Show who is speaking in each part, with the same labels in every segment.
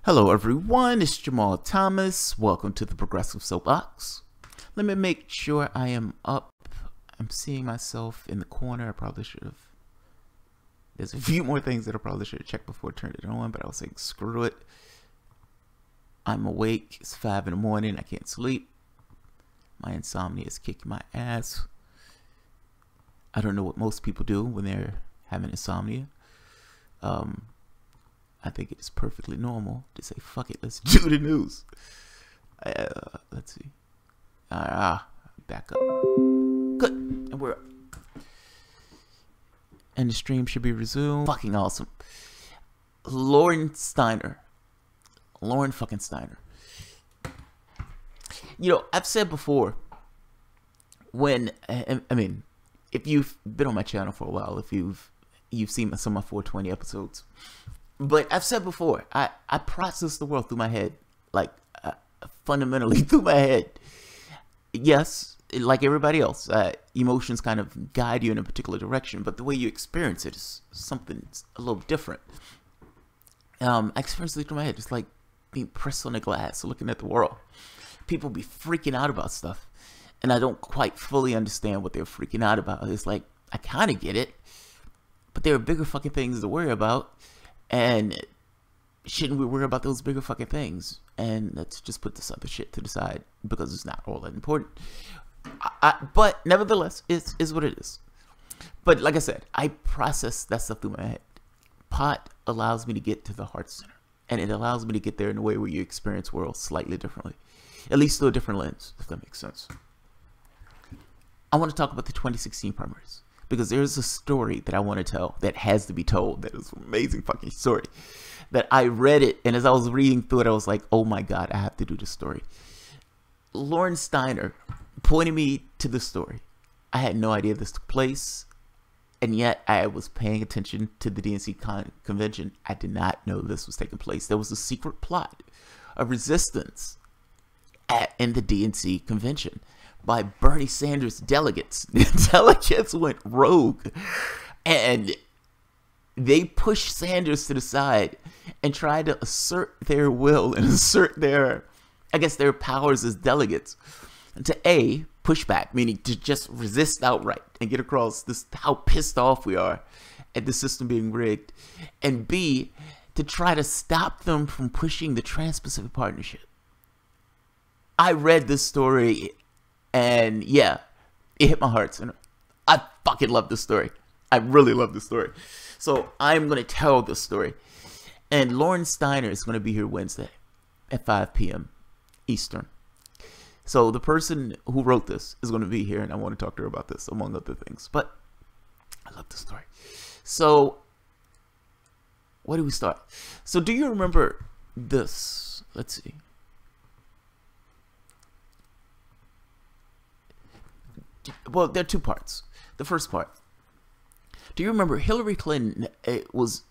Speaker 1: Hello everyone, it's Jamal Thomas. Welcome to the Progressive Soapbox. Let me make sure I am up. I'm seeing myself in the corner. I probably should have. There's a few more things that I probably should have checked before I turned it on, but I was saying screw it. I'm awake. It's 5 in the morning. I can't sleep. My insomnia is kicking my ass. I don't know what most people do when they're having insomnia. I think it's perfectly normal to say, fuck it, let's do the news. Let's see. Back up. Good. And we're up. And the stream should be resumed. Fucking awesome. Lauren fucking Steiner. You know, I've said before, if you've been on my channel for a while, if you've seen some of my 420 episodes, but I've said before, I process the world through my head, like fundamentally through my head. Yes, like everybody else, emotions kind of guide you in a particular direction, but the way you experience it is something a little different. I experience it through my head, just like being pressed on a glass, looking at the world. People be freaking out about stuff, and I don't quite fully understand what they're freaking out about. It's like, I kind of get it, but there are bigger fucking things to worry about. And shouldn't we worry about those bigger fucking things? And let's just put this other shit to the side because it's not all that important. But nevertheless, it is what it is. But like I said, I process that stuff through my head. Pot allows me to get to the heart center. And it allows me to get there in a way where you experience worlds slightly differently. At least through a different lens, if that makes sense. I want to talk about the 2016 primaries. Because there's a story that I want to tell that has to be told. That is an amazing fucking story. That I read it, and as I was reading through it, I was like, oh my God, I have to do this story. Lauren Steiner pointed me to the story. I had no idea this took place, and yet I was paying attention to the DNC convention. I did not know this was taking place. There was a secret plot of resistance in the DNC convention by Bernie Sanders delegates. The delegates went rogue, and they pushed Sanders to the side and tried to assert their will and assert their powers as delegates to push back, meaning to just resist outright and get across this how pissed off we are at the system being rigged, and B, to try to stop them from pushing the Trans-Pacific Partnership. I read this story, and yeah, it hit my heart center. I fucking love this story. I really love this story. So I'm going to tell this story. And Lauren Steiner is going to be here Wednesday at 5 p.m. Eastern. So the person who wrote this is going to be here, and I want to talk to her about this, among other things. But I love this story. So where do we start? So do you remember this? Let's see. Well, there are two parts. The first part. Do you remember Hillary Clinton was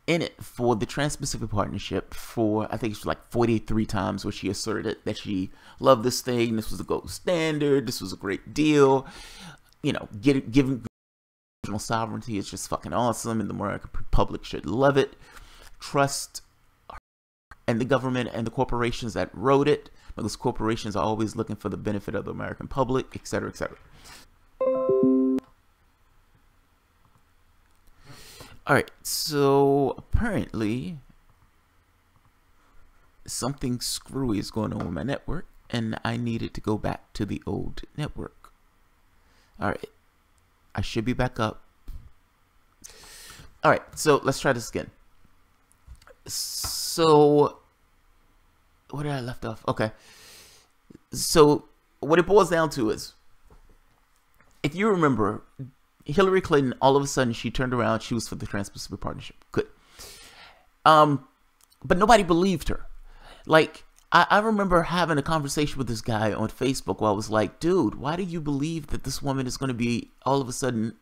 Speaker 1: in it for the Trans-Pacific Partnership for, I think it's like 43 times, where she asserted that she loved this thing. This was a gold standard. This was a great deal. You know, giving national sovereignty is just fucking awesome, and the American public should love it. Trust her and the government and the corporations that wrote it, because corporations are always looking for the benefit of the American public, etc., etc. Alright, so apparently something screwy is going on with my network, and I needed to go back to the old network. Alright, I should be back up. Alright, so let's try this again. So, where did I left off? Okay. So, what it boils down to is, if you remember, Hillary Clinton, all of a sudden, she turned around. She was for the Trans-Pacific Partnership. Good. But nobody believed her. Like, I remember having a conversation with this guy on Facebook where I was like, dude, why do you believe that this woman is going to be all of a sudden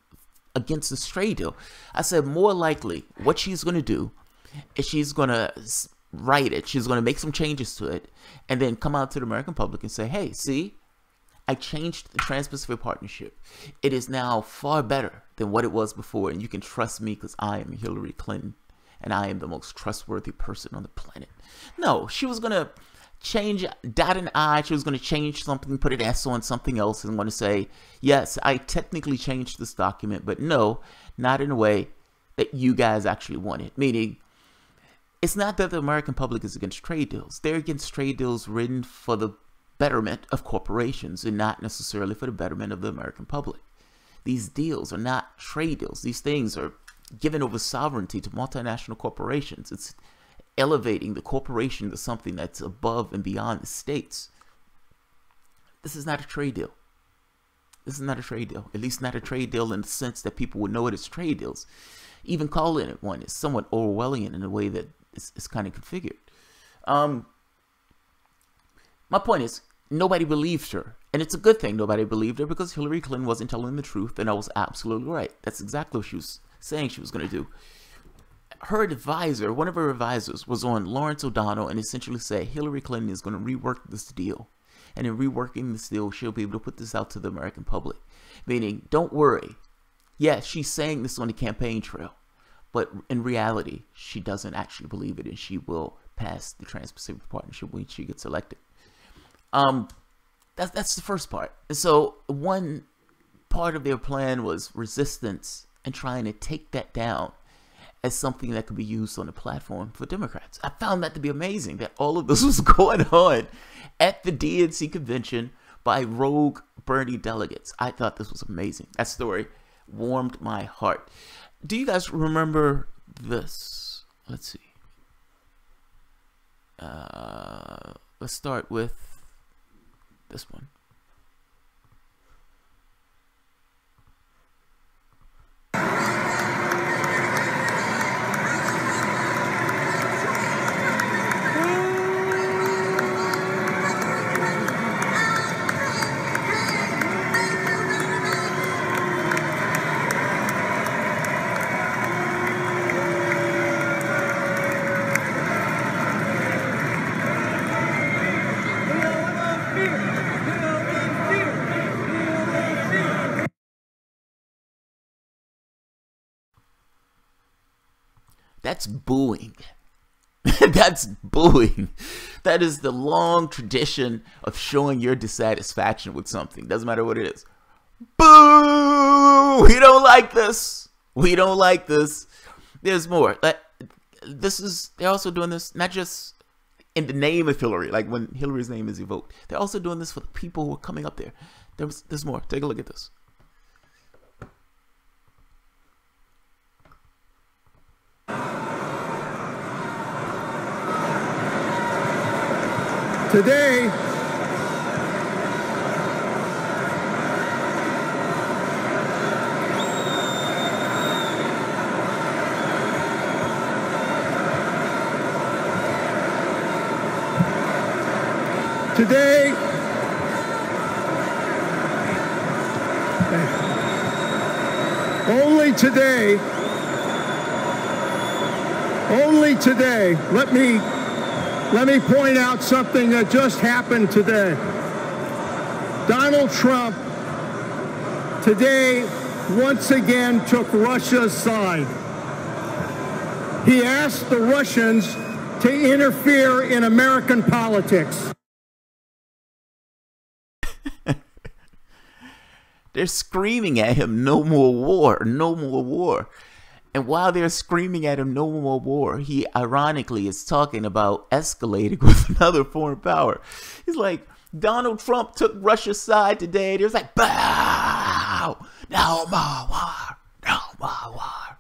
Speaker 1: against this trade deal? I said, more likely, what she's going to do is she's going to write it. She's going to make some changes to it and then come out to the American public and say, hey, see, I changed the Trans-Pacific Partnership. It is now far better than what it was before, and you can trust me because I am Hillary Clinton, and I am the most trustworthy person on the planet. No, she was going to change, dot an I, she was going to change something, put an S on something else, and want to say, yes, I technically changed this document, but no, not in a way that you guys actually wanted. Meaning, it's not that the American public is against trade deals. They're against trade deals written for the betterment of corporations and not necessarily for the betterment of the American public. These deals are not trade deals. These things are giving over sovereignty to multinational corporations. It's elevating the corporation to something that's above and beyond the states. This is not a trade deal. This is not a trade deal. At least not a trade deal in the sense that people would know it as trade deals. Even calling it one is somewhat Orwellian in a way that it's kind of configured. My point is, nobody believed her. And it's a good thing nobody believed her, because Hillary Clinton wasn't telling the truth, and I was absolutely right. That's exactly what she was saying she was going to do. Her advisor, one of her advisors, was on Lawrence O'Donnell and essentially said Hillary Clinton is going to rework this deal. And in reworking this deal, she'll be able to put this out to the American public. Meaning, don't worry. Yes, she's saying this on the campaign trail. But in reality, she doesn't actually believe it, and she will pass the Trans-Pacific Partnership when she gets elected. That's the first part. And so one part of their plan was resistance and trying to take that down as something that could be used on a platform for Democrats. I found that to be amazing, that all of this was going on at the DNC convention by rogue Bernie delegates. I thought this was amazing. That story warmed my heart. Do you guys remember this? Let's see. Let's start with this one. That's booing. That's booing. That is the long tradition of showing your dissatisfaction with something. Doesn't matter what it is. Boo! We don't like this. We don't like this. There's more. They're also doing this not just in the name of Hillary, like when Hillary's name is evoked. They're also doing this for the people who are coming up there. There's more. Take a look at this.
Speaker 2: Today, only today, let me point out something that just happened today. Donald Trump today once again took Russia's side. He asked the Russians to interfere in American politics.
Speaker 1: They're screaming at him, no more war, no more war. And while they're screaming at him, no more war, he ironically is talking about escalating with another foreign power. He's like, Donald Trump took Russia's side today. He was like, bow, no more war, no more war.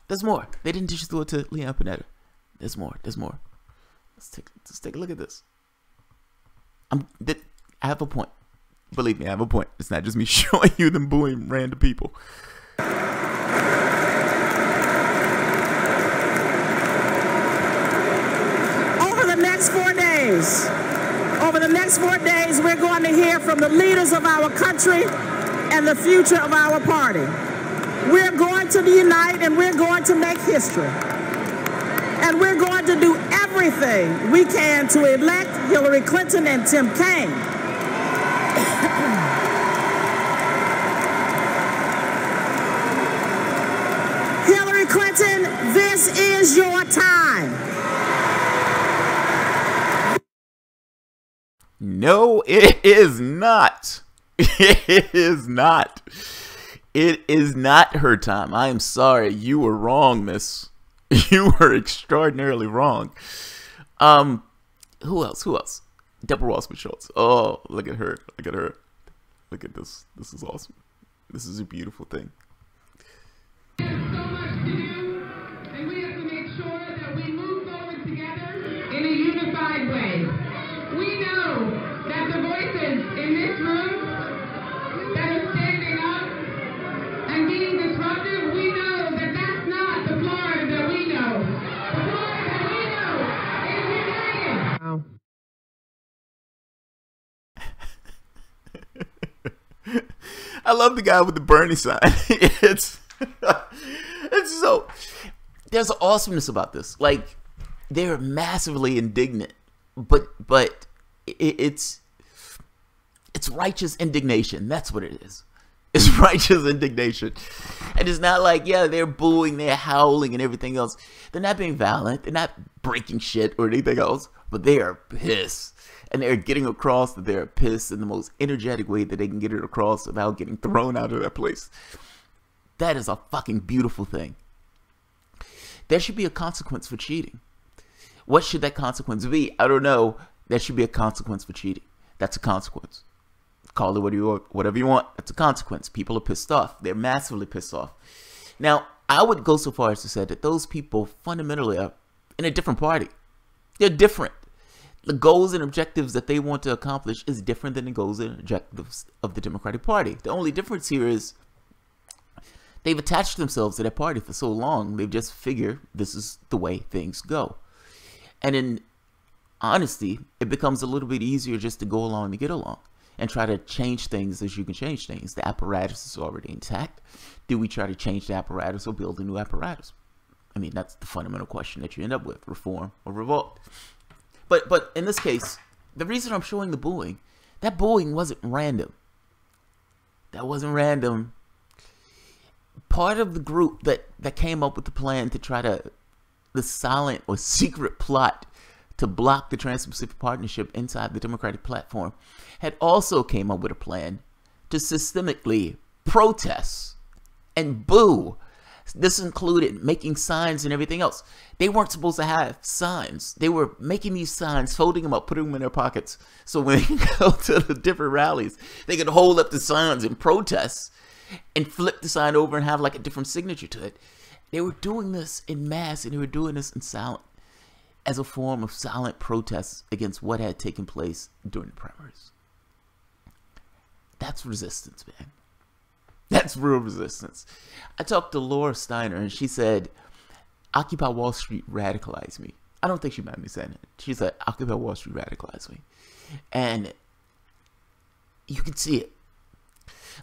Speaker 1: There's more. They didn't just do it to Leon Panetta. There's more. There's more. Let's take a look at this. I have a point. Believe me, I have a point. It's not just me showing you them booing random people.
Speaker 3: Over the next 4 days, we're going to hear from the leaders of our country and the future of our party. We're going to unite and we're going to make history. And we're going to do everything we can to elect Hillary Clinton and Tim Kaine. Hillary Clinton, this This is your time.
Speaker 1: No, it is not. It is not. It is not her time. I am sorry. You were wrong, miss. You were extraordinarily wrong. Who else? Who else? Deborah Rossman-Schultz. Oh, look at her. Look at her. Look at this. This is awesome. This is a beautiful thing.
Speaker 4: There's so much to do, and we have to make sure that we move forward together in a unified way. We know that the voices in this room that are standing up and being disruptive, we know that that's not the Florida that we know. The Florida that we know is united. Wow.
Speaker 1: I love the guy with the Bernie sign. It's so, there's an awesomeness about this. Like, they're massively indignant, but it's righteous indignation. That's what it is. It's righteous indignation. And it's not like, yeah, they're booing, they're howling and everything else. They're not being violent. They're not breaking shit or anything else, but they are pissed. And they're getting across that they're pissed in the most energetic way that they can get it across without getting thrown out of that place. That is a fucking beautiful thing. There should be a consequence for cheating. What should that consequence be? I don't know. There should be a consequence for cheating. That's a consequence. Call it whatever you want. That's a consequence. People are pissed off. They're massively pissed off. Now, I would go so far as to say that those people fundamentally are in a different party. They're different. The goals and objectives that they want to accomplish is different than the goals and objectives of the Democratic Party. The only difference here is they've attached themselves to that party for so long, they've just figured this is the way things go. And in honesty, it becomes a little bit easier just to go along to get along and try to change things as you can change things. The apparatus is already intact. Do we try to change the apparatus or build a new apparatus? I mean, that's the fundamental question that you end up with, reform or revolt. But in this case, the reason I'm showing the booing, that booing wasn't random. That wasn't random. Part of the group that came up with the plan to try to, the silent or secret plot to block the Trans-Pacific Partnership inside the Democratic platform, had also came up with a plan to systemically protest and boo. This included making signs and everything else. They weren't supposed to have signs. They were making these signs, folding them up, putting them in their pockets. So when they go to the different rallies, they could hold up the signs and protest and flip the sign over and have like a different signature to it. They were doing this in mass, and they were doing this in silent, as a form of silent protest against what had taken place during the primaries. That's resistance, man. That's real resistance. I talked to Laura Steiner, and she said, Occupy Wall Street radicalized me. I don't think she meant me saying it. She said, Occupy Wall Street radicalized me. And you can see it.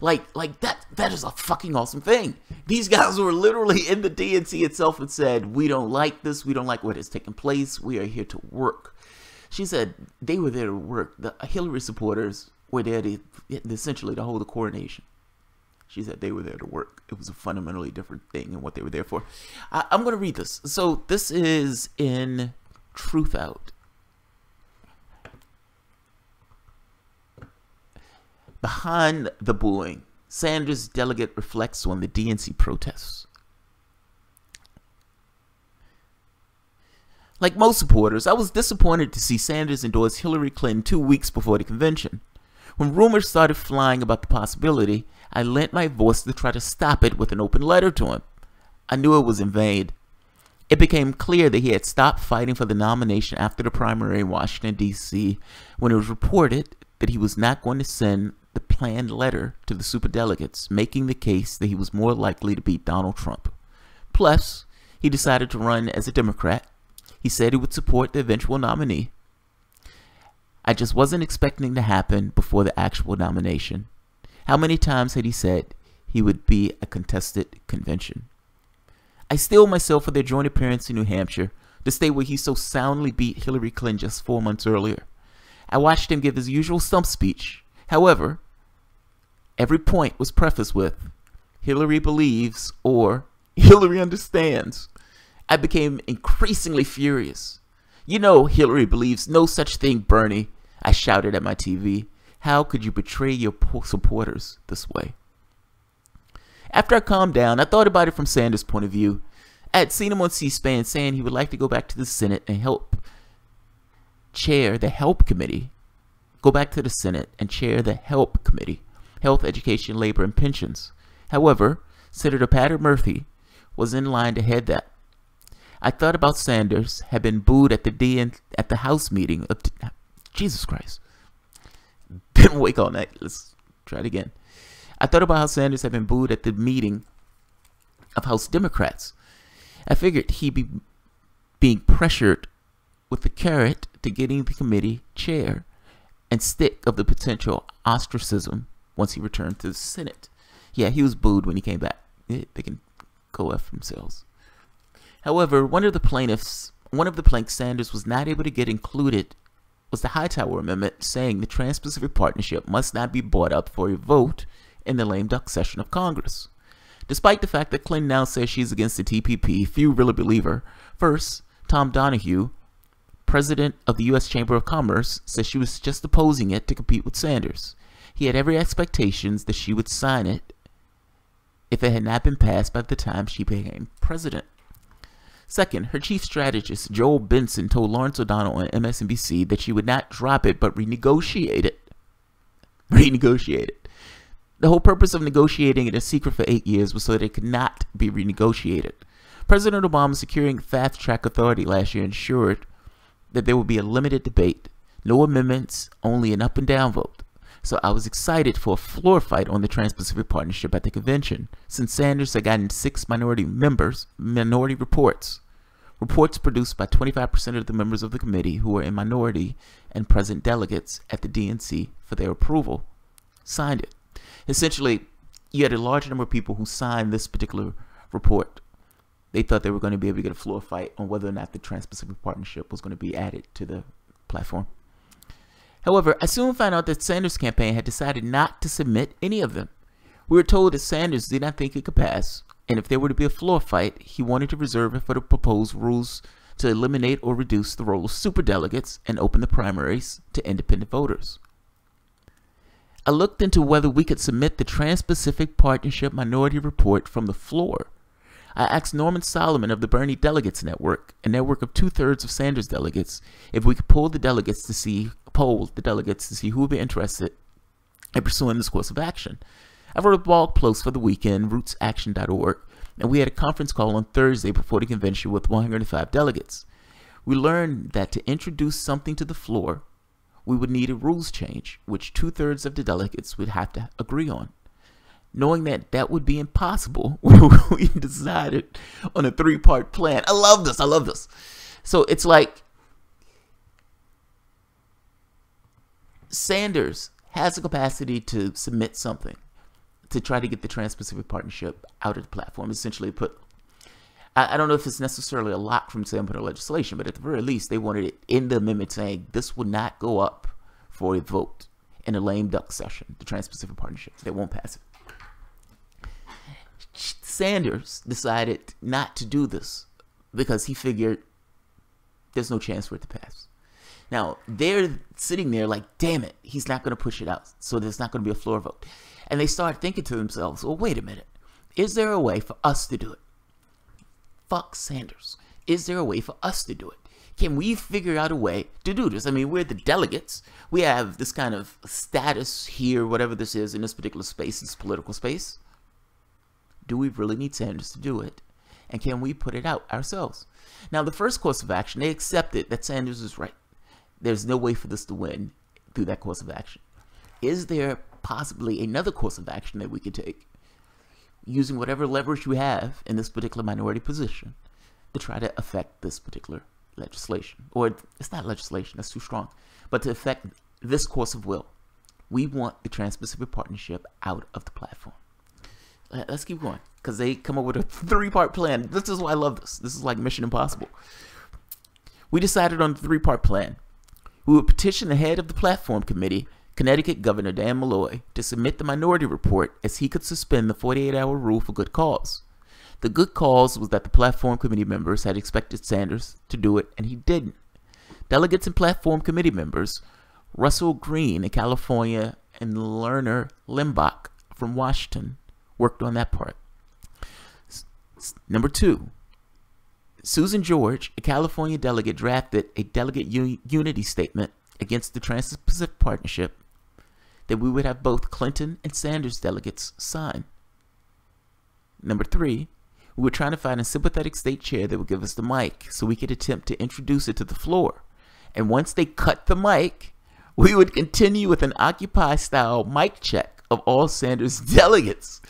Speaker 1: Like that is a fucking awesome thing. These guys were literally in the DNC itself and said, we don't like this. We don't like what has taken place. We are here to work. She said they were there to work. The Hillary supporters were there to essentially to hold the coronation. She said they were there to work. It was a fundamentally different thing than what they were there for. I'm going to read this. So this is in Truth Out. Behind the booing, Sanders delegate reflects on the DNC protests. Like most supporters, I was disappointed to see Sanders endorse Hillary Clinton 2 weeks before the convention. When rumors started flying about the possibility, I lent my voice to try to stop it with an open letter to him. I knew it was in vain. It became clear that he had stopped fighting for the nomination after the primary in Washington, D.C., when it was reported that he was not going to send the planned letter to the superdelegates, making the case that he was more likely to beat Donald Trump. Plus, he decided to run as a Democrat. He said he would support the eventual nominee. I just wasn't expecting to happen before the actual nomination. How many times had he said he would be a contested convention? I steeled myself for their joint appearance in New Hampshire, the state where he so soundly beat Hillary Clinton just 4 months earlier. I watched him give his usual stump speech. However, every point was prefaced with, Hillary believes or Hillary understands. I became increasingly furious. You know Hillary believes no such thing, Bernie, I shouted at my TV. How could you betray your supporters this way? After I calmed down, I thought about it from Sanders' point of view. I had seen him on C-SPAN saying he would like to go back to the Senate and help chair the HELP Committee. Go back to the Senate and chair the HELP Committee, Health, Education, Labor, and Pensions. However, Senator Patty Murphy was in line to head that. I thought about Sanders had been booed at the House meeting of Jesus Christ. Been awake all night. Let's try it again. I thought about how Sanders had been booed at the meeting of House Democrats. I figured he'd be being pressured with the carrot to getting the committee chair and stick of the potential ostracism once he returned to the Senate. Yeah, he was booed when he came back. They can go F themselves. However, one of the planks Sanders was not able to get included was the Hightower Amendment, saying the Trans-Pacific Partnership must not be brought up for a vote in the lame duck session of Congress. Despite the fact that Clinton now says she's against the TPP, few really believe her. First, Tom Donahue, president of the U.S. Chamber of Commerce, says she was just opposing it to compete with Sanders. He had every expectation that she would sign it if it had not been passed by the time she became president. Second, her chief strategist, Joel Benson, told Lawrence O'Donnell on MSNBC that she would not drop it but renegotiate it. Renegotiate it. The whole purpose of negotiating it in secret for 8 years was so that it could not be renegotiated. President Obama securing fast-track authority last year ensured that there would be a limited debate, no amendments, only an up and down vote. So I was excited for a floor fight on the Trans-Pacific Partnership at the convention, since Sanders had gotten 6 minority reports. Reports produced by 25% of the members of the committee who were in minority and present delegates at the DNC for their approval. Signed it. Essentially, you had a large number of people who signed this particular report. They thought they were going to be able to get a floor fight on whether or not the Trans-Pacific Partnership was going to be added to the platform. However, I soon found out that Sanders' campaign had decided not to submit any of them. We were told that Sanders did not think it could pass, and if there were to be a floor fight, he wanted to reserve it for the proposed rules to eliminate or reduce the role of superdelegates and open the primaries to independent voters. I looked into whether we could submit the Trans-Pacific Partnership Minority Report from the floor. I asked Norman Solomon of the Bernie Delegates Network, a network of 2/3 of Sanders delegates, if we could poll the delegates to see who would be interested in pursuing this course of action. I wrote a blog post for the weekend, rootsaction.org, and we had a conference call on Thursday before the convention with 105 delegates. We learned that to introduce something to the floor, we would need a rules change, which 2/3 of the delegates would have to agree on. Knowing that that would be impossible, we decided on a 3-part plan. I love this. So it's like Sanders has the capacity to submit something to try to get the Trans-Pacific Partnership out of the platform. Essentially I don't know if it's necessarily a lock from standpoint of legislation, but at the very least, they wanted it in the amendment saying this will not go up for a vote in a lame duck session, the Trans-Pacific Partnership. They won't pass it. Sanders decided not to do this because he figured there's no chance for it to pass. Now, they're sitting there like, damn it, he's not going to push it out, so there's not going to be a floor vote. And they start thinking to themselves, well, wait a minute. Is there a way for us to do it? Fuck Sanders. Is there a way for us to do it? Can we figure out a way to do this? I mean, we're the delegates. We have this kind of status here, whatever this is in this particular space, this political space. Do we really need Sanders to do it? And can we put it out ourselves? Now, the first course of action, they accepted that Sanders is right. There's no way for this to win through that course of action. Is there possibly another course of action that we could take using whatever leverage we have in this particular minority position to try to affect this particular legislation? Or it's not legislation, that's too strong, but to affect this course of will. We want the Trans-Pacific Partnership out of the platform. Let's keep going, because they come up with a 3-part plan. This is why I love this. This is like Mission Impossible. We decided on a 3-part plan. We would petition the head of the platform committee, Connecticut Governor Dan Malloy, to submit the minority report as he could suspend the 48-hour rule for good cause. The good cause was that the platform committee members had expected Sanders to do it, and he didn't. Delegates and platform committee members, Russell Green in California and Lerner Limbach from Washington, worked on that part. Number 2, Susan George, a California delegate, drafted a delegate unity statement against the Trans-Pacific Partnership that we would have both Clinton and Sanders delegates sign. Number 3, we were trying to find a sympathetic state chair that would give us the mic so we could attempt to introduce it to the floor. And once they cut the mic, we would continue with an Occupy-style mic check of all Sanders delegates.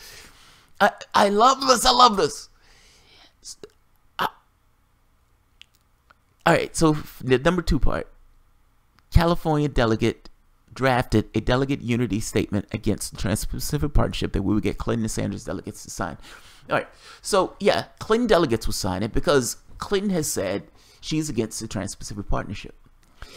Speaker 1: I love this. I love this. All right, so the number 2 part. California delegate drafted a delegate unity statement against the Trans-Pacific Partnership that we would get Clinton and Sanders delegates to sign. All right, so yeah, Clinton delegates will sign it because Clinton has said she's against the Trans-Pacific Partnership.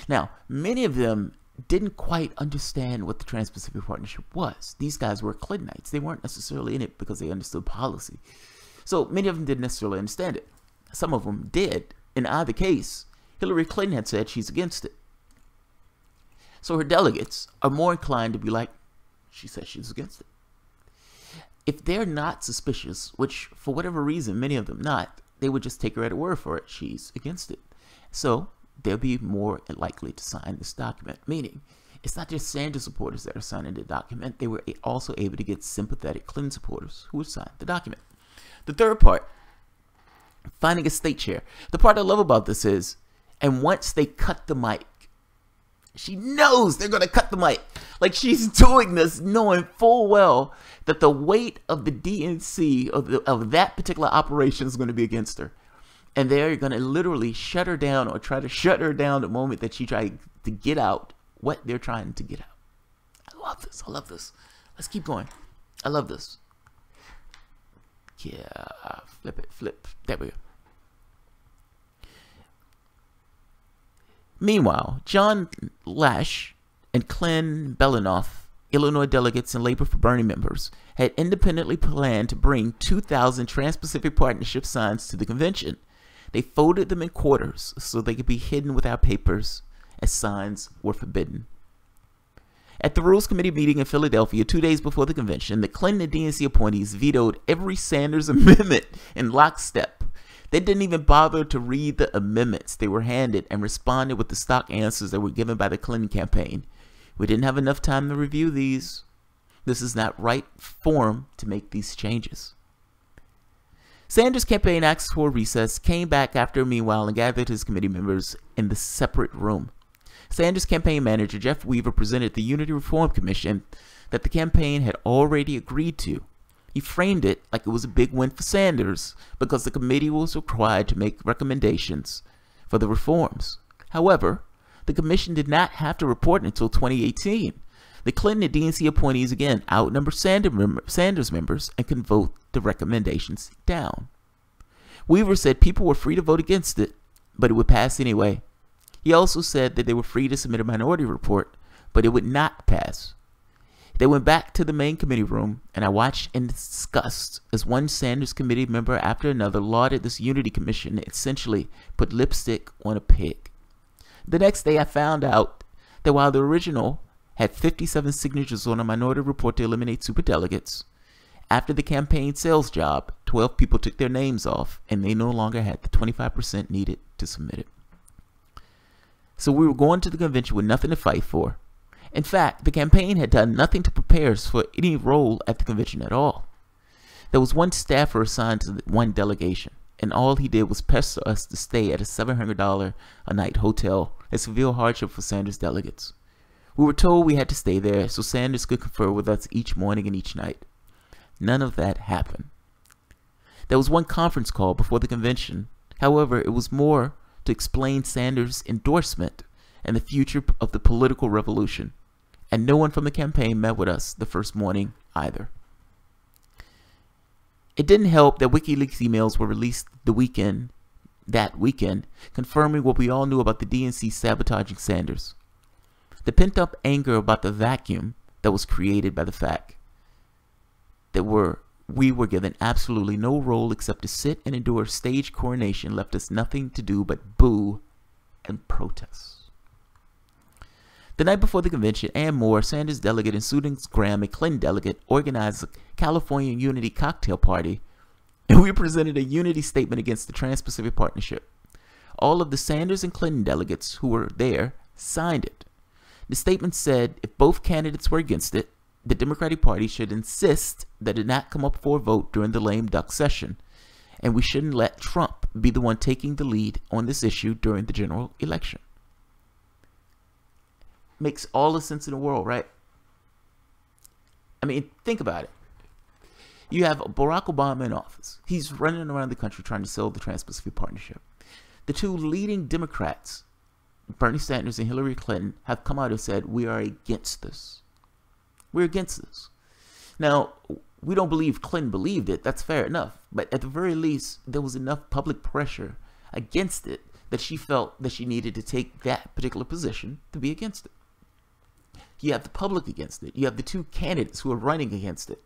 Speaker 1: Now, many of them didn't quite understand what the Trans-Pacific Partnership was. These guys were Clintonites. They weren't necessarily in it because they understood policy. So many of them didn't necessarily understand it. Some of them did. In either case, Hillary Clinton had said she's against it. So her delegates are more inclined to be like, she said she's against it. If they're not suspicious, which for whatever reason, many of them not, they would just take her at her word for it. She's against it. So they'll be more likely to sign this document. Meaning, it's not just Sanders supporters that are signing the document. They were also able to get sympathetic Clinton supporters who would sign the document. The third part, finding a state chair. The part I love about this is, and once they cut the mic, she knows they're going to cut the mic. Like, she's doing this knowing full well that the weight of the DNC, of that particular operation, is going to be against her. And they're going to literally shut her down or try to shut her down the moment that she tries to get out what they're trying to get out. I love this. I love this. Let's keep going. I love this. Yeah, flip. There we go. Meanwhile, John Lash and Glenn Belanoff, Illinois delegates and Labor for Bernie members, had independently planned to bring 2,000 Trans-Pacific Partnership signs to the convention. They folded them in quarters so they could be hidden without papers, as signs were forbidden. At the Rules Committee meeting in Philadelphia 2 days before the convention, the Clinton and DNC appointees vetoed every Sanders amendment in lockstep. They didn't even bother to read the amendments they were handed and responded with the stock answers that were given by the Clinton campaign. We didn't have enough time to review these. This is not right forum to make these changes. Sanders' campaign asked for a recess, came back after a meanwhile, and gathered his committee members in the separate room. Sanders' campaign manager, Jeff Weaver, presented the Unity Reform Commission that the campaign had already agreed to. He framed it like it was a big win for Sanders because the committee was required to make recommendations for the reforms. However, the commission did not have to report until 2018. The Clinton and DNC appointees again outnumbered Sanders members and could vote the recommendations down. Weaver said people were free to vote against it, but it would pass anyway. He also said that they were free to submit a minority report, but it would not pass. They went back to the main committee room, and I watched in disgust as one Sanders committee member after another lauded this Unity Commission and essentially put lipstick on a pig. The next day I found out that while the original had 57 signatures on a minority report to eliminate superdelegates, after the campaign sales job, 12 people took their names off, and they no longer had the 25% needed to submit it. So we were going to the convention with nothing to fight for. In fact, the campaign had done nothing to prepare us for any role at the convention at all. There was one staffer assigned to one delegation, and all he did was pester us to stay at a $700 a night hotel, a severe hardship for Sanders delegates. We were told we had to stay there so Sanders could confer with us each morning and each night. None of that happened. There was one conference call before the convention. However, it was more to explain Sanders' endorsement and the future of the political revolution. And no one from the campaign met with us the first morning either. It didn't help that WikiLeaks emails were released that weekend, confirming what we all knew about the DNC sabotaging Sanders. The pent-up anger about the vacuum that was created by the fact that We were given absolutely no role except to sit and endure a stage coronation, left us nothing to do but boo and protest. The night before the convention, Ann Moore, Sanders delegate, and Susan Graham, a Clinton delegate, organized a California Unity cocktail party, and we presented a unity statement against the Trans-Pacific Partnership. All of the Sanders and Clinton delegates who were there signed it. The statement said if both candidates were against it, the Democratic Party should insist that it not come up for a vote during the lame duck session, and we shouldn't let Trump be the one taking the lead on this issue during the general election. Makes all the sense in the world, right? I mean, think about it. You have Barack Obama in office. He's running around the country trying to sell the Trans-Pacific Partnership. The two leading Democrats, Bernie Sanders and Hillary Clinton, have come out and said, we are against this. We're against this. Now, we don't believe Clinton believed it. That's fair enough. But at the very least, there was enough public pressure against it that she felt that she needed to take that particular position to be against it. You have the public against it. You have the two candidates who are running against it.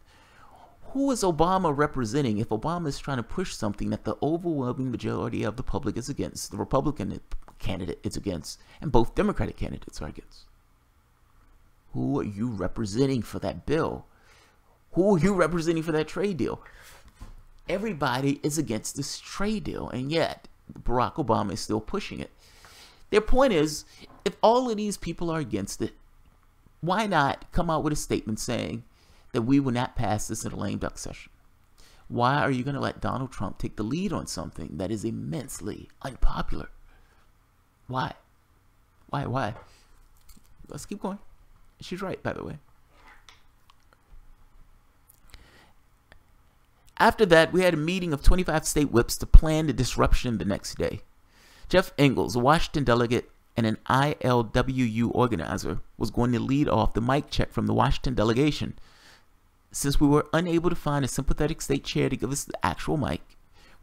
Speaker 1: Who is Obama representing if Obama is trying to push something that the overwhelming majority of the public is against, the Republican candidate is against, and both Democratic candidates are against? Who are you representing for that bill? Who are you representing for that trade deal? Everybody is against this trade deal, and yet Barack Obama is still pushing it. Their point is, if all of these people are against it, why not come out with a statement saying that we will not pass this in a lame duck session? Why are you going to let Donald Trump take the lead on something that is immensely unpopular? Why? Why? Let's keep going. She's right, by the way. After that, we had a meeting of 25 state whips to plan the disruption the next day. Jeff Engels, a Washington delegate and an ILWU organizer, was going to lead off the mic check from the Washington delegation. Since we were unable to find a sympathetic state chair to give us the actual mic,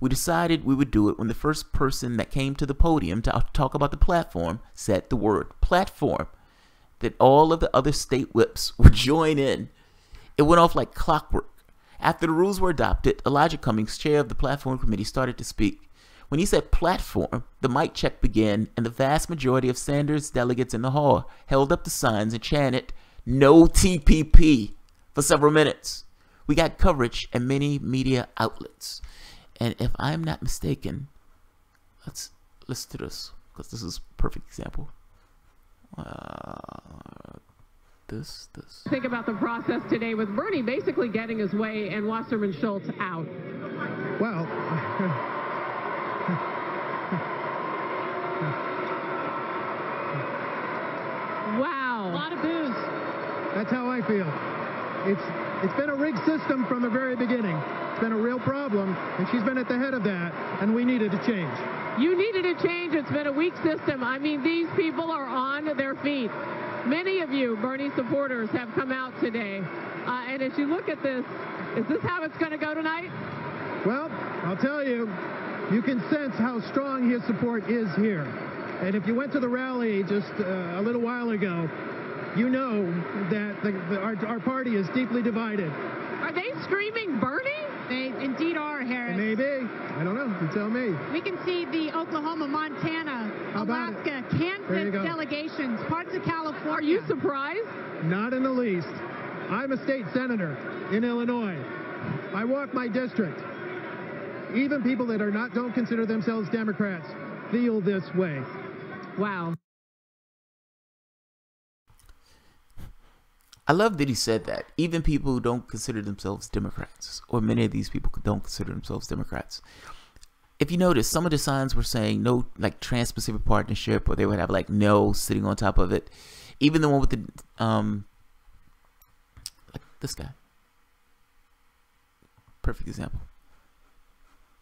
Speaker 1: we decided we would do it when the first person that came to the podium to talk about the platform said the word platform, that all of the other state whips would join in. It went off like clockwork. After the rules were adopted, Elijah Cummings, chair of the platform committee, started to speak. When he said platform, the mic check began, and the vast majority of Sanders delegates in the hall held up the signs and chanted, "No TPP," for several minutes. We got coverage at many media outlets. And if I'm not mistaken, let's listen to this, because this is a perfect example. This.
Speaker 4: Think about the process today with Bernie basically getting his way and Wasserman Schultz out.
Speaker 2: Well,
Speaker 4: Wow.
Speaker 5: A lot of boos.
Speaker 2: that's how I feel. It's been a rigged system from the very beginning. It's been a real problem, and she's been at the head of that, and we needed a change.
Speaker 4: You needed a change. It's been a weak system. I mean, these people are on their feet. Many of you, Bernie supporters, have come out today. And as you look at this, is this how it's going to go tonight?
Speaker 2: Well, I'll tell you, you can sense how strong his support is here. And if you went to the rally just a little while ago, you know that our party is deeply divided.
Speaker 4: Are they screaming Bernie?
Speaker 5: They indeed are, Harris.
Speaker 2: Maybe. I don't know. You tell me.
Speaker 5: We can see the Oklahoma, Montana,
Speaker 2: How about
Speaker 5: Alaska,
Speaker 2: There you
Speaker 5: Kansas
Speaker 2: go.
Speaker 5: delegations, parts of California.
Speaker 4: Are you surprised?
Speaker 2: Not in the least. I'm a state senator in Illinois. I walk my district. Even people that don't consider themselves Democrats feel this way.
Speaker 4: Wow.
Speaker 1: I love that he said that. Even people who don't consider themselves Democrats, or many of these people don't consider themselves Democrats. If you notice, some of the signs were saying no, like Trans-Pacific Partnership, or they would have like no sitting on top of it. Even the one with the, like this guy. Perfect example.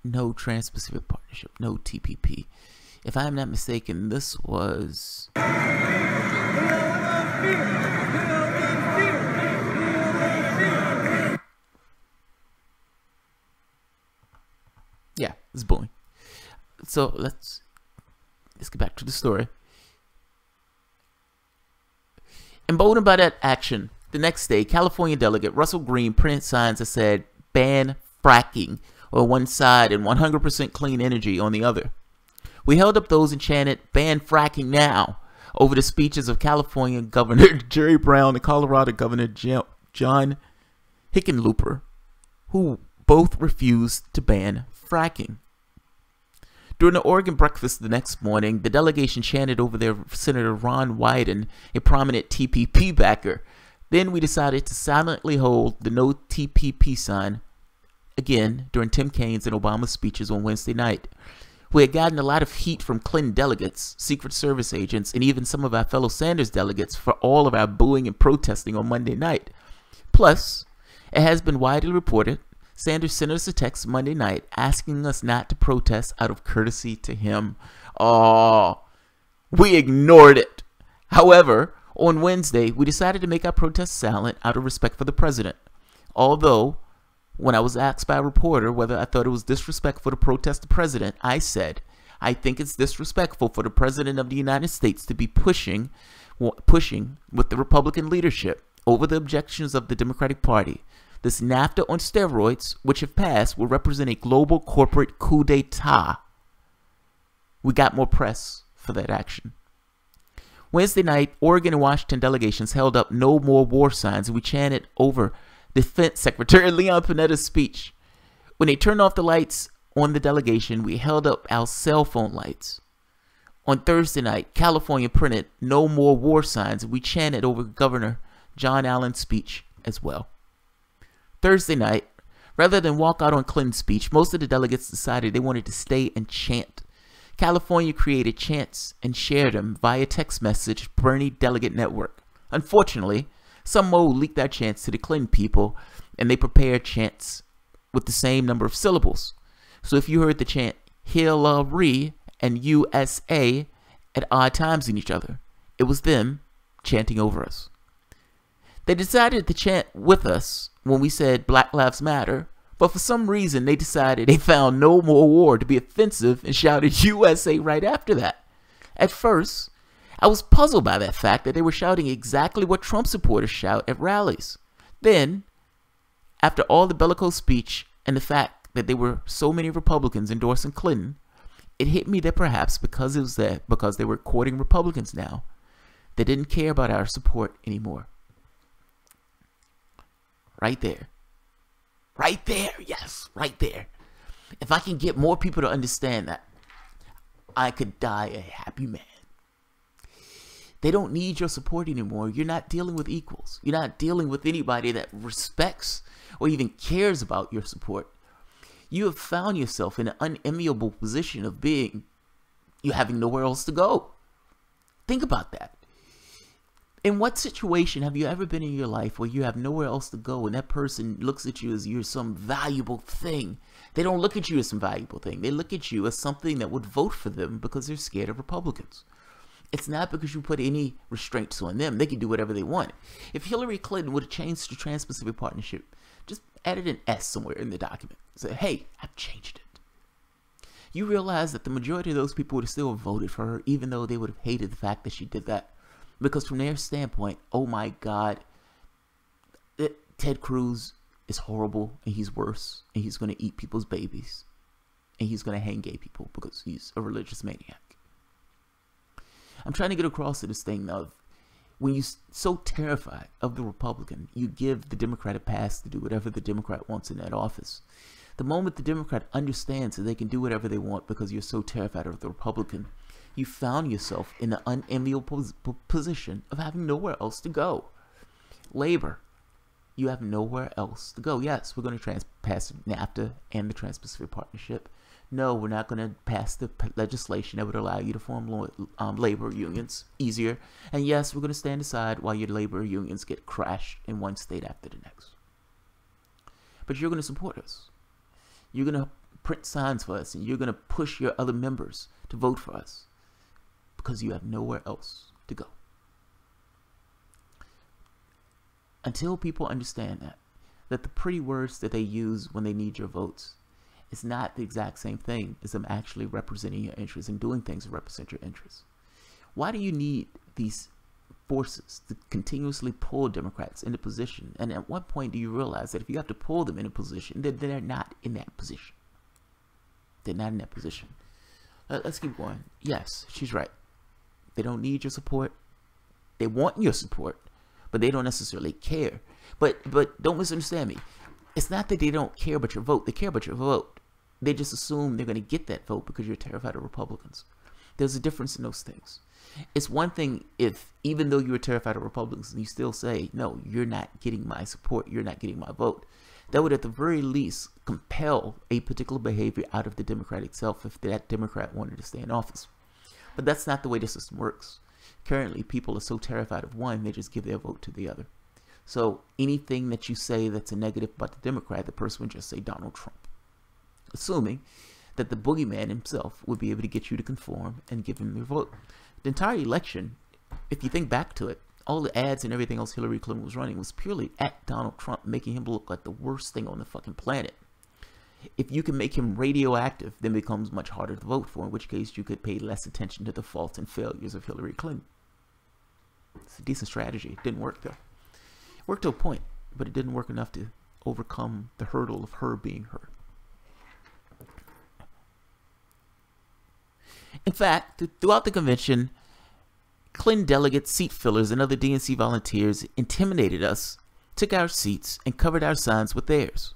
Speaker 1: No Trans-Pacific Partnership, no TPP. If I'm not mistaken, this was... Yeah, it's bullying. So let's get back to the story. Emboldened by that action, the next day, California delegate Russell Green printed signs that said, ban fracking on one side and 100% clean energy on the other. We held up those and chanted, ban fracking now, over the speeches of California Governor Jerry Brown and Colorado Governor John Hickenlooper, who both refused to ban fracking. During the Oregon breakfast the next morning, the delegation chanted over their Senator Ron Wyden, a prominent TPP backer. Then we decided to silently hold the no TPP sign again during Tim Kaine's and Obama's speeches on Wednesday night. We had gotten a lot of heat from Clinton delegates, Secret Service agents, and even some of our fellow Sanders delegates for all of our booing and protesting on Monday night. Plus, it has been widely reported, Sanders sent us a text Monday night asking us not to protest out of courtesy to him. Oh, we ignored it. However, on Wednesday, we decided to make our protest silent out of respect for the president. Although, when I was asked by a reporter whether I thought it was disrespectful to protest the president, I said, I think it's disrespectful for the president of the United States to be pushing with the Republican leadership over the objections of the Democratic Party. This NAFTA on steroids, which if passed, will represent a global corporate coup d'etat. We got more press for that action. Wednesday night, Oregon and Washington delegations held up no more war signs, and we chanted over Defense Secretary Leon Panetta's speech. When they turned off the lights on the delegation, we held up our cell phone lights. On Thursday night, California printed no more war signs, and we chanted over Governor John Allen's speech as well. Thursday night, rather than walk out on Clinton's speech, most of the delegates decided they wanted to stay and chant. California created chants and shared them via text message Bernie Delegate Network. Unfortunately, some mode leaked our chants to the Clinton people, and they prepared chants with the same number of syllables. So if you heard the chant Hillary and USA at odd times in each other, it was them chanting over us. They decided to chant with us when we said Black Lives Matter, but for some reason they decided they found no more war to be offensive and shouted USA right after that. At first, I was puzzled by that fact that they were shouting exactly what Trump supporters shout at rallies. Then, after all the bellicose speech and the fact that there were so many Republicans endorsing Clinton, it hit me that perhaps because they were courting Republicans now, they didn't care about our support anymore. Right there. Right there. Yes, right there. If I can get more people to understand that, I could die a happy man. They don't need your support anymore. You're not dealing with equals. You're not dealing with anybody that respects or even cares about your support. You have found yourself in an unenviable position of you having nowhere else to go. Think about that. In what situation have you ever been in your life where you have nowhere else to go and that person looks at you as you're some valuable thing? They don't look at you as some valuable thing. They look at you as something that would vote for them because they're scared of Republicans. It's not because you put any restraints on them. They can do whatever they want. If Hillary Clinton would have changed the Trans-Pacific Partnership, just added an S somewhere in the document. Say, hey, I've changed it. You realize that the majority of those people would have still voted for her, even though they would have hated the fact that she did that. Because from their standpoint, oh my God, Ted Cruz is horrible and he's worse and he's going to eat people's babies and he's going to hang gay people because he's a religious maniac. I'm trying to get across to this thing of when you're so terrified of the Republican, you give the Democrat a pass to do whatever the Democrat wants in that office. The moment the Democrat understands that they can do whatever they want because you're so terrified of the Republican, you found yourself in the unenviable position of having nowhere else to go. Labor, you have nowhere else to go. Yes, we're going to pass NAFTA and the Trans-Pacific Partnership. No, we're not going to pass the legislation that would allow you to form labor unions easier. And yes, we're going to stand aside while your labor unions get crashed in one state after the next. But you're going to support us. You're going to print signs for us, and you're going to push your other members to vote for us because you have nowhere else to go. Until people understand that the pretty words that they use when they need your votes is not the exact same thing as them actually representing your interests and doing things to represent your interests. Why do you need these forces to continuously pull Democrats into position. And at what point do you realize that if you have to pull them into position, then they're not in that position? They're not in that position. Let's keep going. Yes, she's right. They don't need your support. They want your support, but they don't necessarily care. But don't misunderstand me. It's not that they don't care about your vote. They care about your vote. They just assume they're going to get that vote because you're terrified of Republicans. There's a difference in those things. It's one thing if, even though you're terrified of Republicans, and you still say, no, you're not getting my support, you're not getting my vote. That would at the very least compel a particular behavior out of the Democrat itself if that Democrat wanted to stay in office. But that's not the way the system works. Currently, people are so terrified of one, they just give their vote to the other. So anything that you say that's a negative about the Democrat, the person would just say Donald Trump, assuming that the boogeyman himself would be able to get you to conform and give him your vote. The entire election, if you think back to it, all the ads and everything else Hillary Clinton was running was purely at Donald Trump, making him look like the worst thing on the fucking planet. If you can make him radioactive, then it becomes much harder to vote for, in which case you could pay less attention to the faults and failures of Hillary Clinton. It's a decent strategy. It didn't work, though. It worked to a point, but it didn't work enough to overcome the hurdle of her being her. In fact, throughout the convention, Clinton delegates, seat fillers, and other DNC volunteers intimidated us, took our seats, and covered our signs with theirs.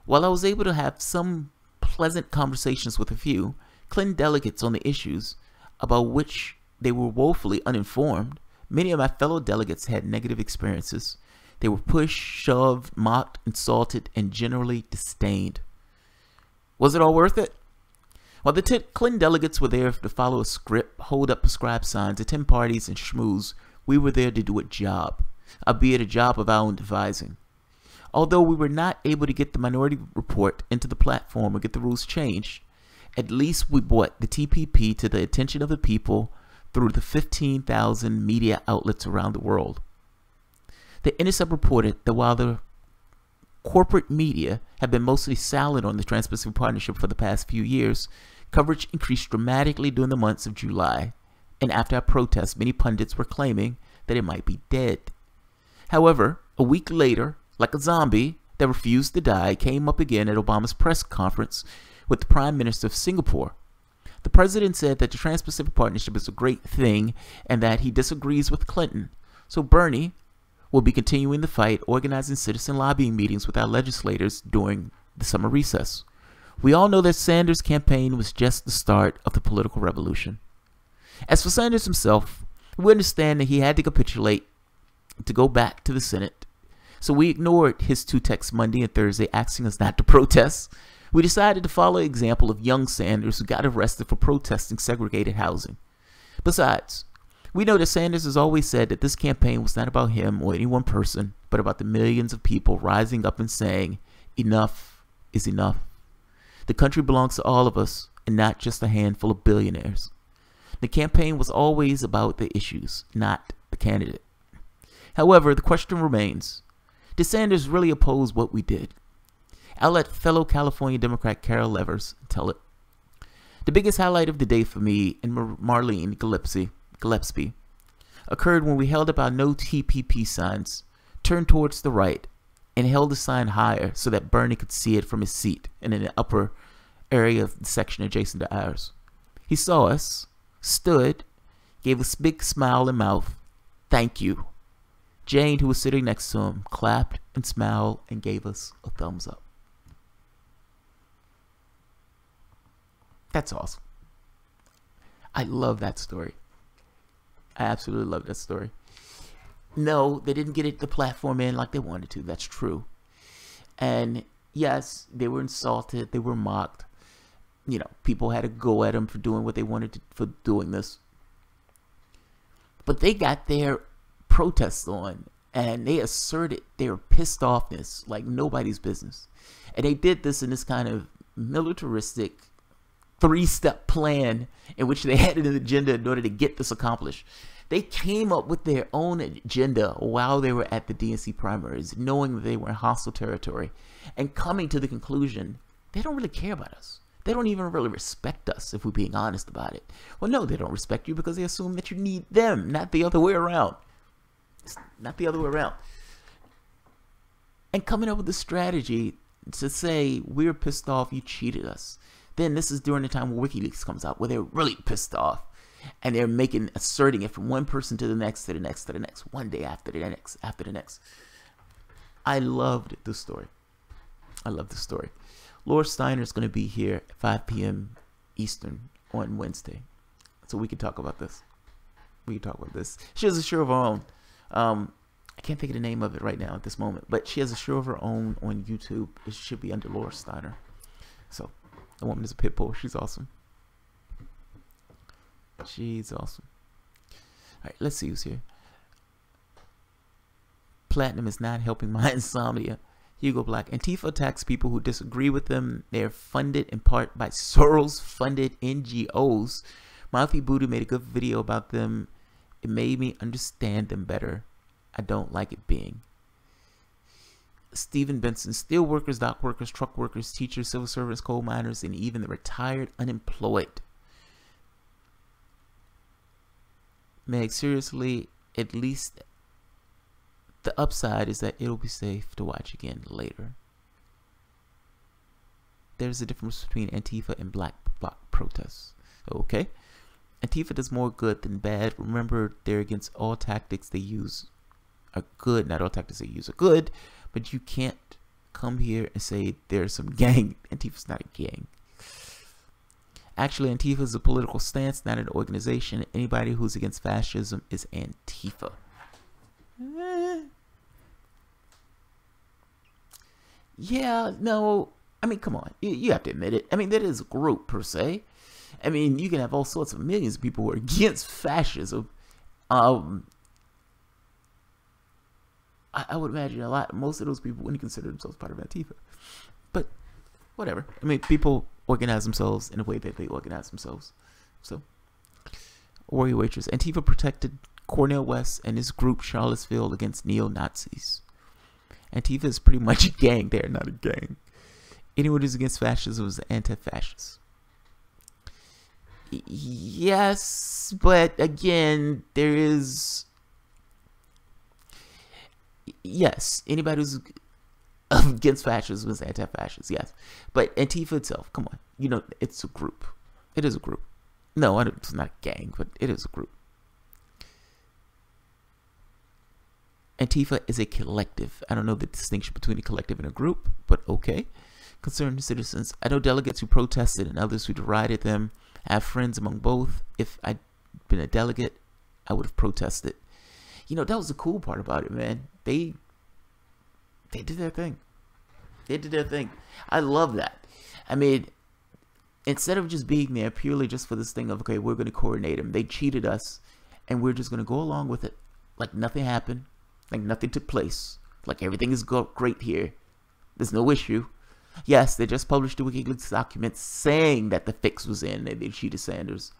Speaker 1: While I was able to have some pleasant conversations with a few, Clinton delegates on the issues about which they were woefully uninformed, many of my fellow delegates had negative experiences. They were pushed, shoved, mocked, insulted, and generally disdained. Was it all worth it? While the Clinton delegates were there to follow a script, hold up prescribed signs, attend parties, and schmooze, we were there to do a job, albeit a job of our own devising. Although we were not able to get the Minority Report into the platform or get the rules changed, at least we brought the TPP to the attention of the people through the 15,000 media outlets around the world. The Intercept reported that while the corporate media have been mostly silent on the Trans-Pacific Partnership for the past few years, coverage increased dramatically during the months of July, and after our protests, many pundits were claiming that it might be dead. However, a week later, like a zombie that refused to die, came up again at Obama's press conference with the Prime Minister of Singapore. The president said that the Trans-Pacific Partnership is a great thing and that he disagrees with Clinton. So Bernie will be continuing the fight, organizing citizen lobbying meetings with our legislators during the summer recess. We all know that Sanders' campaign was just the start of the political revolution. As for Sanders himself, we understand that he had to capitulate to go back to the Senate. So we ignored his two texts Monday and Thursday asking us not to protest. We decided to follow the example of young Sanders, who got arrested for protesting segregated housing. Besides, we know that Sanders has always said that this campaign was not about him or any one person, but about the millions of people rising up and saying, enough is enough. The country belongs to all of us and not just a handful of billionaires. The campaign was always about the issues, not the candidate. However, the question remains, did Sanders really oppose what we did? I'll let fellow California Democrat Carol Levers tell it. The biggest highlight of the day for me and Marlene Gillespie occurred when we held up our no TPP signs, turned towards the right, and held the sign higher so that Bernie could see it from his seat and in the upper area of the section adjacent to ours. He saw us, stood, gave us a big smile and mouth. Thank you. Jane, who was sitting next to him, clapped and smiled and gave us a thumbs up. That's awesome. I love that story. I absolutely love that story. No, they didn't get the platform in like they wanted to. That's true. And yes, they were insulted. They were mocked. You know, people had to go at them for doing what they wanted to, for doing this. But they got their protests on, and they asserted their pissed offness like nobody's business. And they did this in this kind of militaristic three-step plan in which they had an agenda in order to get this accomplished. They came up with their own agenda while they were at the DNC primaries, knowing that they were in hostile territory, and coming to the conclusion they don't really care about us. They don't even really respect us, if we're being honest about it. Well, no, they don't respect you because they assume that you need them, not the other way around. It's not the other way around. And coming up with a strategy to say, we're pissed off, you cheated us. Then this is during the time where WikiLeaks comes out, where they're really pissed off. And they're asserting it from one person to the next, to the next, to the next, one day after the next, after the next. I loved the story. I love the story. Laura Steiner is going to be here at 5 p.m. Eastern on Wednesday. So we can talk about this. We can talk about this. She has a show of her own. I can't think of the name of it right now at this moment. But she has a show of her own on YouTube. It should be under Laura Steiner. So the woman is a pit bull. She's awesome. She's awesome. All right, let's see who's here. Platinum is not helping my insomnia. Hugo Black. Antifa attacks people who disagree with them. They're funded in part by Soros-funded NGOs. Mouthy Buddha made a good video about them. It made me understand them better. I don't like it being. Stephen Benson. Steel workers, dock workers, truck workers, teachers, civil servants, coal miners, and even the retired unemployed. Meg, seriously, at least the upside is that it'll be safe to watch again later. There's a difference between Antifa and Black Bloc protests. Okay? Antifa does more good than bad. Remember, they're against all tactics they use are good. Not all tactics they use are good, but you can't come here and say there's some gang. Antifa's not a gang. Actually, Antifa is a political stance, not an organization. Anybody who's against fascism is Antifa. Yeah, no. I mean, come on. You have to admit it. I mean, that is a group, per se. I mean, you can have all sorts of millions of people who are against fascism. I would imagine most of those people wouldn't consider themselves part of Antifa. But, whatever. I mean, people organize themselves in a way that they organize themselves. So, Warrior Waitress. Antifa protected Cornel West and his group Charlottesville against neo-Nazis. Antifa is pretty much a gang. They are not a gang. Anyone who's against fascism is anti-fascist. Yes, but again, there is... Yes, anybody who's against fascism is anti-fascist, yes. But Antifa itself, come on. You know, it's a group. It is a group. No, it's not a gang, but it is a group. Antifa is a collective. I don't know the distinction between a collective and a group, but okay. Concerned citizens. I know delegates who protested and others who derided them. I have friends among both. If I'd been a delegate, I would have protested. You know, that was the cool part about it, man. They did their thing. They did their thing. I love that. I mean, instead of just being there purely just for this thing of, okay, we're going to coordinate them. They cheated us, and we're just going to go along with it. Like nothing happened. Like nothing took place. Like everything is great here. There's no issue. Yes, they just published the WikiLeaks document saying that the fix was in and they cheated Sanders.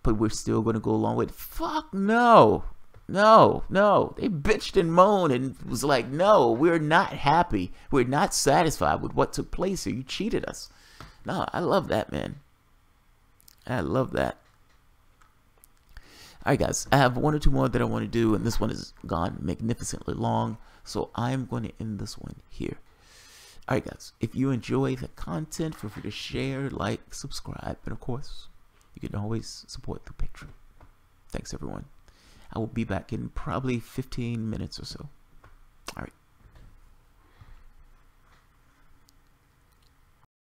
Speaker 1: But we're still going to go along with it. Fuck no. No, no. They bitched and moaned and was like, no, we're not happy. We're not satisfied with what took place here. You cheated us. No, I love that, man. I love that. Alright, guys. I have one or two more that I want to do, and this one is gone magnificently long. So I'm going to end this one here. Alright, guys. If you enjoy the content, feel free to share, like, subscribe, and of course, you can always support through Patreon. Thanks, everyone. I will be back in probably 15 minutes or so. All right.